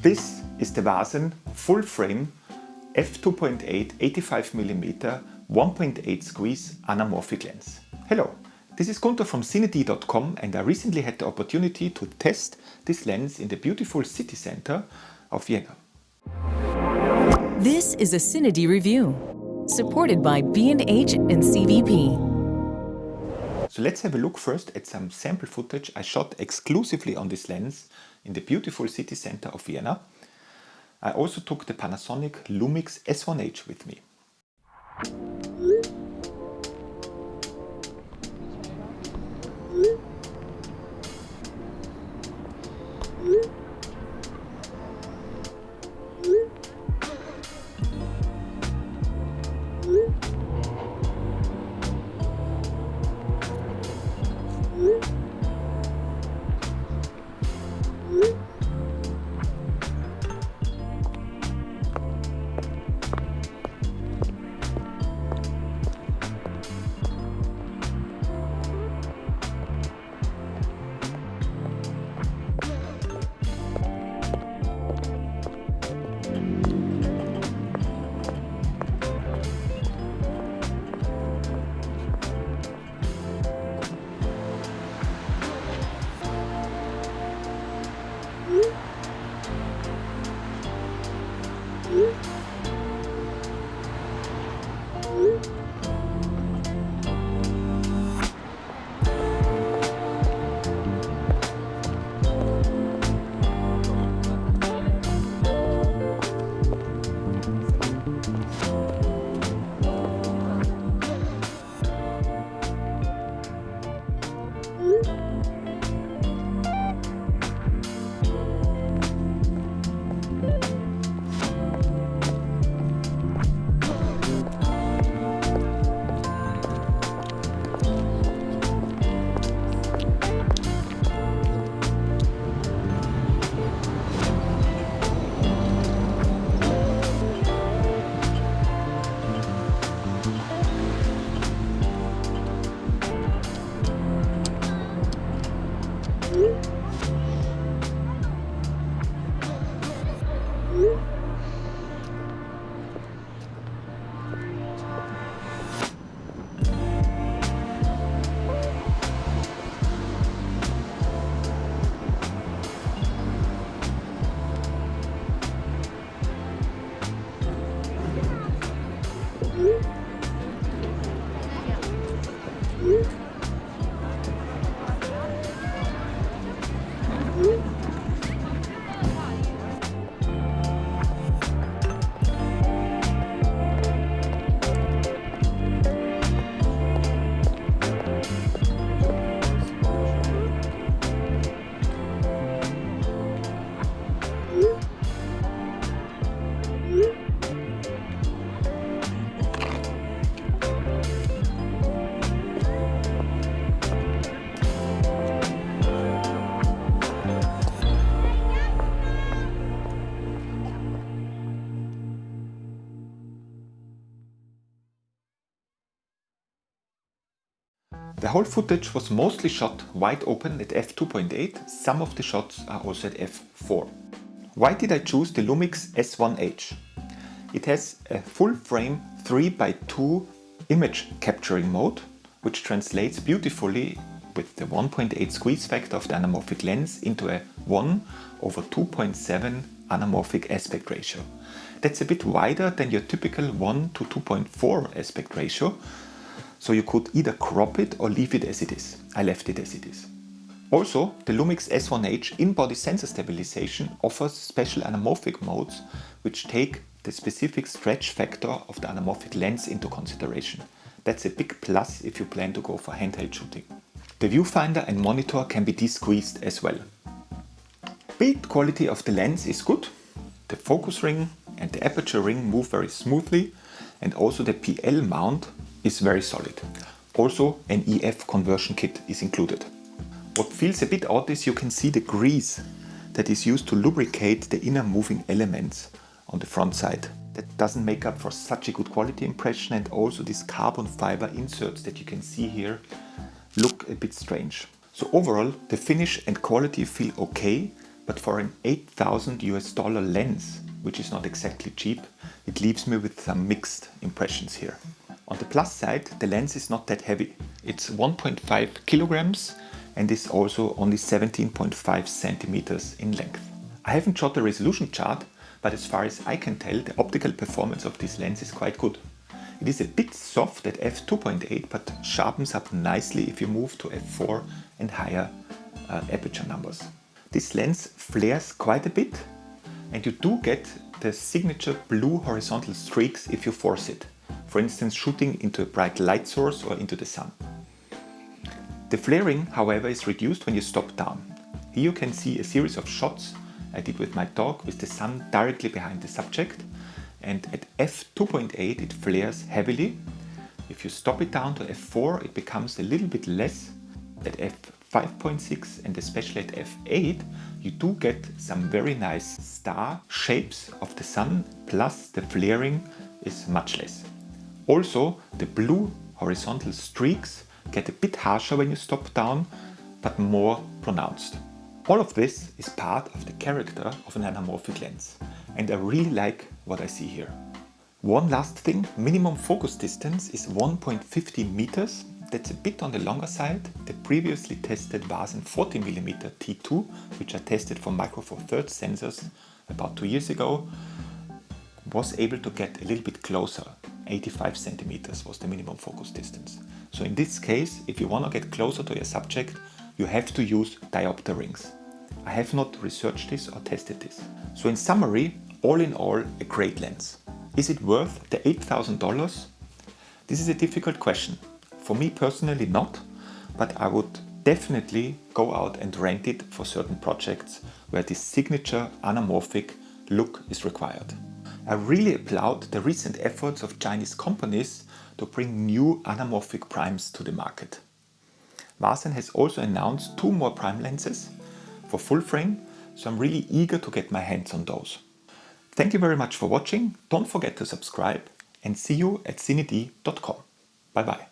This is the Vazen full frame f2.8 85mm 1.8 squeeze anamorphic lens. Hello, this is Gunther from CineD.com, and I recently had the opportunity to test this lens in the beautiful city center of Vienna. This is a CineD review, supported by B&H and CVP. So let's have a look first at some sample footage I shot exclusively on this lens in the beautiful city center of Vienna. I also took the Panasonic Lumix S1H with me. The whole footage was mostly shot wide open at f2.8, some of the shots are also at f4. Why did I choose the Lumix S1H? It has a full frame 3x2 image capturing mode, which translates beautifully with the 1.8 squeeze factor of the anamorphic lens into a 1/2.7 anamorphic aspect ratio. That's a bit wider than your typical 1:2.4 aspect ratio, so you could either crop it or leave it as it is. I left it as it is. Also, the Lumix S1H in-body sensor stabilization offers special anamorphic modes which take the specific stretch factor of the anamorphic lens into consideration. That's a big plus if you plan to go for handheld shooting. The viewfinder and monitor can be de-squeezed as well. Build quality of the lens is good. The focus ring and the aperture ring move very smoothly, and also the PL mount is very solid. Also, an EF conversion kit is included. What feels a bit odd is you can see the grease that is used to lubricate the inner moving elements on the front side. That doesn't make up for such a good quality impression, and also these carbon fiber inserts that you can see here look a bit strange. So overall, the finish and quality feel okay, but for an $8,000 lens, which is not exactly cheap, it leaves me with some mixed impressions here. On the plus side, the lens is not that heavy. It's 1.5 kilograms and is also only 17.5 centimeters in length. I haven't shot a resolution chart, but as far as I can tell, the optical performance of this lens is quite good. It is a bit soft at f2.8, but sharpens up nicely if you move to f4 and higher aperture numbers. This lens flares quite a bit, and you do get the signature blue horizontal streaks if you force it. For instance, shooting into a bright light source or into the sun. The flaring, however, is reduced when you stop down. Here you can see a series of shots I did with my dog with the sun directly behind the subject, and at f2.8 it flares heavily. If you stop it down to f4 it becomes a little bit less. At f5.6 and especially at f8 you do get some very nice star shapes of the sun, plus the flaring is much less. Also, the blue horizontal streaks get a bit harsher when you stop down, but more pronounced. All of this is part of the character of an anamorphic lens, and I really like what I see here. One last thing, minimum focus distance is 1.50 meters. That's a bit on the longer side. The previously tested Vazen 40mm T2, which I tested for Micro Four Thirds sensors about 2 years ago, was able to get a little bit closer. 85 centimeters was the minimum focus distance. So in this case, if you want to get closer to your subject, you have to use diopter rings. I have not researched this or tested this. So in summary, all in all, a great lens. Is it worth the $8,000? This is a difficult question. For me personally not, but I would definitely go out and rent it for certain projects where this signature anamorphic look is required. I really applaud the recent efforts of Chinese companies to bring new anamorphic primes to the market. Vazen has also announced 2 more prime lenses for full frame, so I'm really eager to get my hands on those. Thank you very much for watching, don't forget to subscribe, and see you at CineD.com. Bye bye.